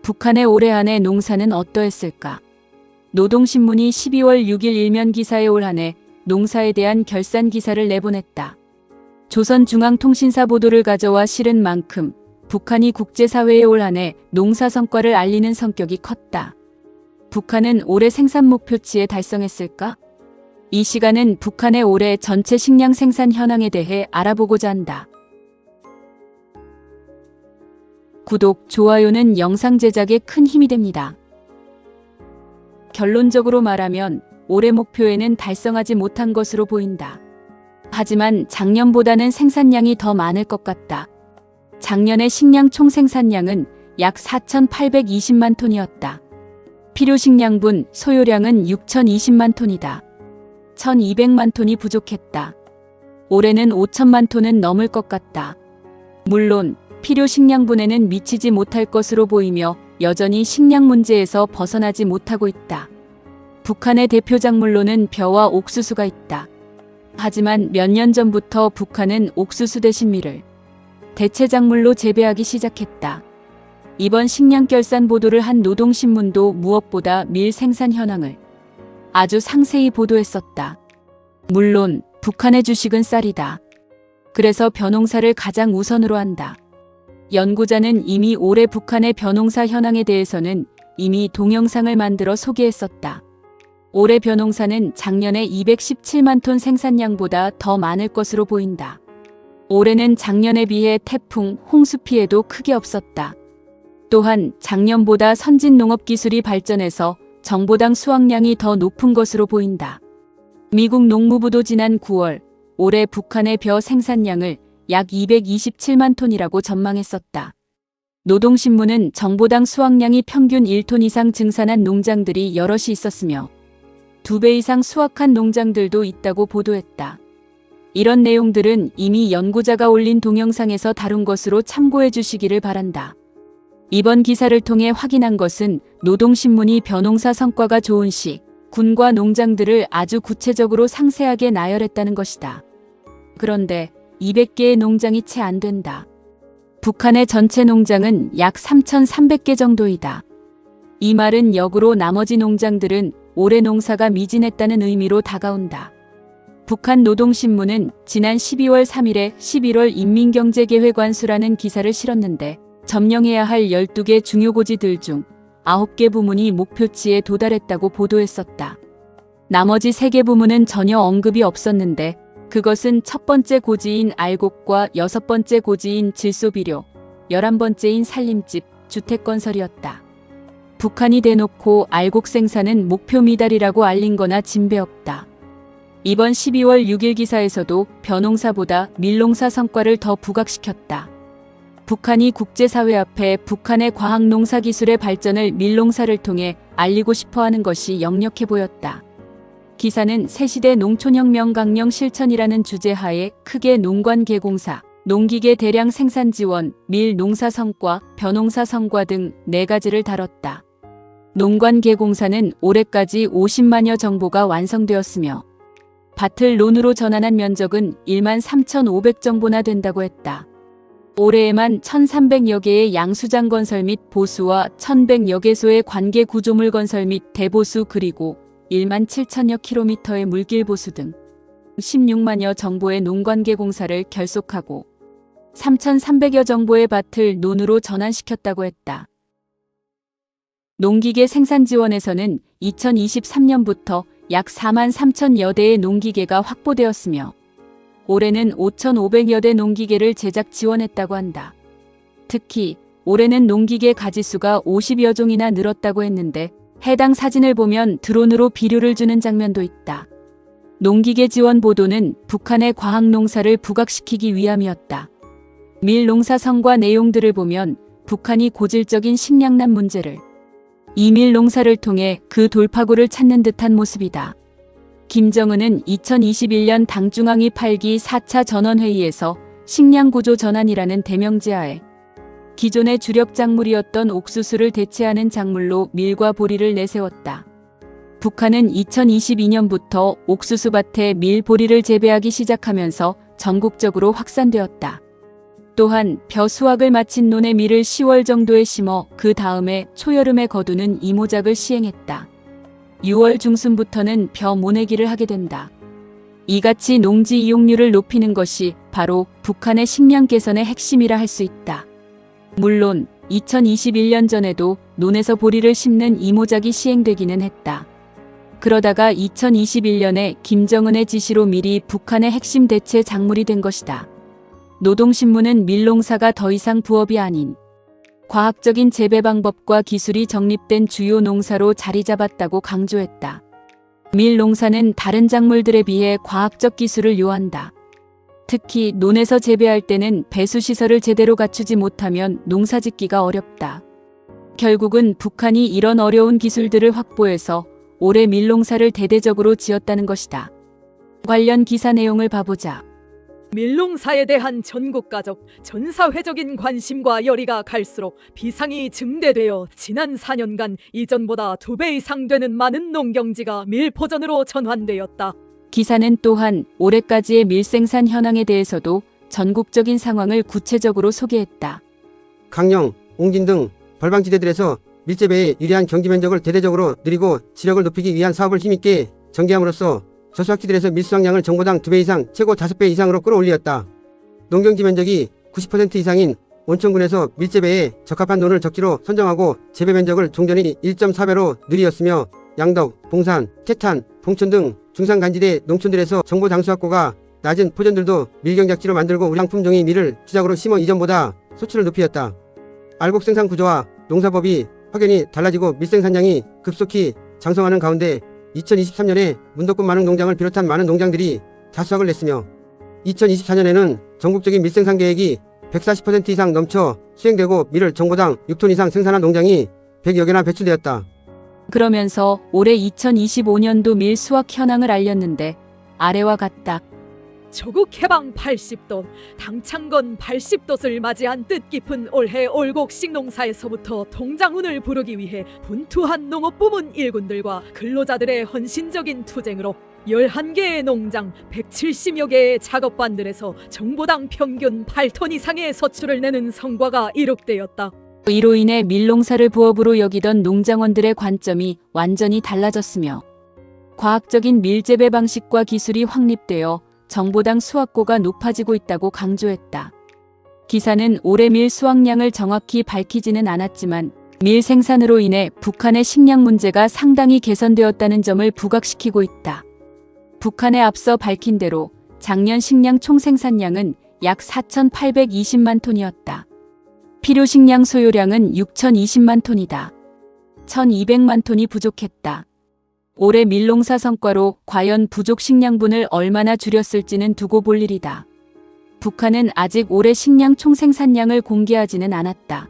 북한의 올해 한해 농사는 어떠했을까? 노동신문이 12월 6일 일면 기사에 올 한해 농사에 대한 결산 기사를 내보냈다. 조선중앙통신사 보도를 가져와 실은 만큼 북한이 국제사회에 올 한해 농사 성과를 알리는 성격이 컸다. 북한은 올해 생산 목표치에 달성했을까? 이 시간은 북한의 올해 전체 식량 생산 현황에 대해 알아보고자 한다. 구독, 좋아요는 영상 제작에 큰 힘이 됩니다. 결론적으로 말하면 올해 목표에는 달성하지 못한 것으로 보인다. 하지만 작년보다는 생산량이 더 많을 것 같다. 작년의 식량 총 생산량은 약 4,820만 톤이었다. 필요 식량분 소요량은 6,020만 톤이다. 1,200만 톤이 부족했다. 올해는 5천만 톤은 넘을 것 같다. 물론 필요 식량분에는 미치지 못할 것으로 보이며 여전히 식량 문제에서 벗어나지 못하고 있다. 북한의 대표 작물로는 벼와 옥수수가 있다. 하지만 몇 년 전부터 북한은 옥수수 대신 밀을 대체 작물로 재배하기 시작했다. 이번 식량 결산 보도를 한 노동신문도 무엇보다 밀 생산 현황을 아주 상세히 보도했었다. 물론 북한의 주식은 쌀이다. 그래서 벼농사를 가장 우선으로 한다. 연구자는 이미 올해 북한의 벼농사 현황에 대해서는 이미 동영상을 만들어 소개했었다. 올해 벼농사는 작년에 217만 톤 생산량보다 더 많을 것으로 보인다. 올해는 작년에 비해 태풍, 홍수 피해도 크게 없었다. 또한 작년보다 선진 농업 기술이 발전해서 정보당 수확량이 더 높은 것으로 보인다. 미국 농무부도 지난 9월 올해 북한의 벼 생산량을 약 227만 톤이라고 전망했었다. 노동신문은 정보당 수확량이 평균 1톤 이상 증산한 농장들이 여럿이 있었으며 2배 이상 수확한 농장들도 있다고 보도했다. 이런 내용들은 이미 연구자가 올린 동영상에서 다룬 것으로 참고해 주시기를 바란다. 이번 기사를 통해 확인한 것은 노동신문이 벼농사 성과가 좋은 시 군과 농장들을 아주 구체적으로 상세하게 나열했다는 것이다. 그런데 200개의 농장이 채 안 된다. 북한의 전체 농장은 약 3,300개 정도이다. 이 말은 역으로 나머지 농장들은 올해 농사가 미진했다는 의미로 다가온다. 북한 노동신문은 지난 12월 3일에 11월 인민경제계획관수라는 기사를 실었는데 점령해야 할 12개 중요 고지들 중 9개 부문이 목표치에 도달했다고 보도했었다. 나머지 3개 부문은 전혀 언급이 없었는데 그것은 첫 번째 고지인 알곡과 6번째 고지인 질소비료, 11번째인 산림집, 주택건설이었다. 북한이 대놓고 알곡 생산은 목표 미달이라고 알린 거나 진배 없다. 이번 12월 6일 기사에서도 벼농사보다 밀농사 성과를 더 부각시켰다. 북한이 국제사회 앞에 북한의 과학농사기술의 발전을 밀농사를 통해 알리고 싶어하는 것이 역력해 보였다. 기사는 새시대 농촌혁명 강령 실천이라는 주제하에 크게 농관계공사, 농기계 대량 생산 지원, 밀 농사 성과, 벼농사 성과 등 4가지를 다뤘다. 농관계공사는 올해까지 50만여 정보가 완성되었으며 밭을 논으로 전환한 면적은 1만 3,500정보나 된다고 했다. 올해에만 1,300여 개의 양수장 건설 및 보수와 1,100여 개소의 관계 구조물 건설 및 대보수 그리고 1만 7천여 킬로미터의 물길 보수 등 16만여 정보의 농관계 공사를 결속하고 3,300여 정보의 밭을 논으로 전환시켰다고 했다. 농기계 생산 지원에서는 2023년부터 약 4만 3천여 대의 농기계가 확보되었으며 올해는 5,500여 대 농기계를 제작 지원했다고 한다. 특히 올해는 농기계 가지수가 50여 종이나 늘었다고 했는데 해당 사진을 보면 드론으로 비료를 주는 장면도 있다. 농기계 지원 보도는 북한의 과학농사를 부각시키기 위함이었다. 밀농사 성과 내용들을 보면 북한이 고질적인 식량난 문제를 이 밀농사를 통해 그 돌파구를 찾는 듯한 모습이다. 김정은은 2021년 당중앙위 8기 4차 전원회의에서 식량구조 전환이라는 대명제하에 기존의 주력 작물이었던 옥수수를 대체하는 작물로 밀과 보리를 내세웠다. 북한은 2022년부터 옥수수밭에 밀, 보리를 재배하기 시작하면서 전국적으로 확산되었다. 또한 벼 수확을 마친 논에 밀을 10월 정도에 심어 그 다음에 초여름에 거두는 이모작을 시행했다. 6월 중순부터는 벼 모내기를 하게 된다. 이같이 농지 이용률을 높이는 것이 바로 북한의 식량 개선의 핵심이라 할 수 있다. 물론 2021년 전에도 논에서 보리를 심는 이모작이 시행되기는 했다. 그러다가 2021년에 김정은의 지시로 밀이 북한의 핵심 대체 작물이 된 것이다. 노동신문은 밀농사가 더 이상 부업이 아닌 과학적인 재배 방법과 기술이 정립된 주요 농사로 자리 잡았다고 강조했다. 밀농사는 다른 작물들에 비해 과학적 기술을 요한다. 특히 논에서 재배할 때는 배수시설을 제대로 갖추지 못하면 농사짓기가 어렵다. 결국은 북한이 이런 어려운 기술들을 확보해서 올해 밀농사를 대대적으로 지었다는 것이다. 관련 기사 내용을 봐보자. 밀농사에 대한 전국가적, 전사회적인 관심과 열의가 갈수록 비상이 증대되어 지난 4년간 이전보다 2배 이상 되는 많은 농경지가 밀포전으로 전환되었다. 기사는 또한 올해까지의 밀생산 현황에 대해서도 전국적인 상황을 구체적으로 소개했다. 강령, 옹진 등 벌방지대들에서 밀재배에 유리한 경지 면적을 대대적으로 늘리고 지력을 높이기 위한 사업을 힘있게 전개함으로써 저수학지들에서 밀수확량을 정보당 2배 이상, 최고 5배 이상으로 끌어올렸다. 농경지 면적이 90% 이상인 온천군에서 밀재배에 적합한 논을 적지로 선정하고 재배 면적을 종전의 1.4배로 늘리었으며 양덕, 봉산, 태탄, 봉천 등 중산간지대 농촌들에서 정보 장수확고가 낮은 포전들도 밀경작지로 만들고 우량 품종의 밀을 주작으로 심어 이전보다 소출을 높이었다. 알곡 생산 구조와 농사법이 확연히 달라지고 밀생산량이 급속히 장성하는 가운데 2023년에 문덕군 만흥 농장을 비롯한 많은 농장들이 다수확을 냈으며 2024년에는 전국적인 밀생산 계획이 140% 이상 넘쳐 수행되고 밀을 정보당 6톤 이상 생산한 농장이 100여 개나 배출되었다. 그러면서 올해 2025년도 밀 수확 현황을 알렸는데 아래와 같다. 조국 해방 80돛, 당창건 80돛을 맞이한 뜻깊은 올해 올곡식 농사에서부터 통장운을 부르기 위해 분투한 농업부문 일군들과 근로자들의 헌신적인 투쟁으로 11개의 농장 170여 개의 작업반들에서 정보당 평균 8톤 이상의 서출을 내는 성과가 이룩되었다. 이로 인해 밀농사를 부업으로 여기던 농장원들의 관점이 완전히 달라졌으며 과학적인 밀재배 방식과 기술이 확립되어 정보당 수확고가 높아지고 있다고 강조했다. 기사는 올해 밀 수확량을 정확히 밝히지는 않았지만 밀 생산으로 인해 북한의 식량 문제가 상당히 개선되었다는 점을 부각시키고 있다. 북한에 앞서 밝힌 대로 작년 식량 총 생산량은 약 4,820만 톤이었다. 필요 식량 소요량은 6,020만 톤이다. 1,200만 톤이 부족했다. 올해 밀농사 성과로 과연 부족 식량분을 얼마나 줄였을지는 두고 볼 일이다. 북한은 아직 올해 식량 총 생산량을 공개하지는 않았다.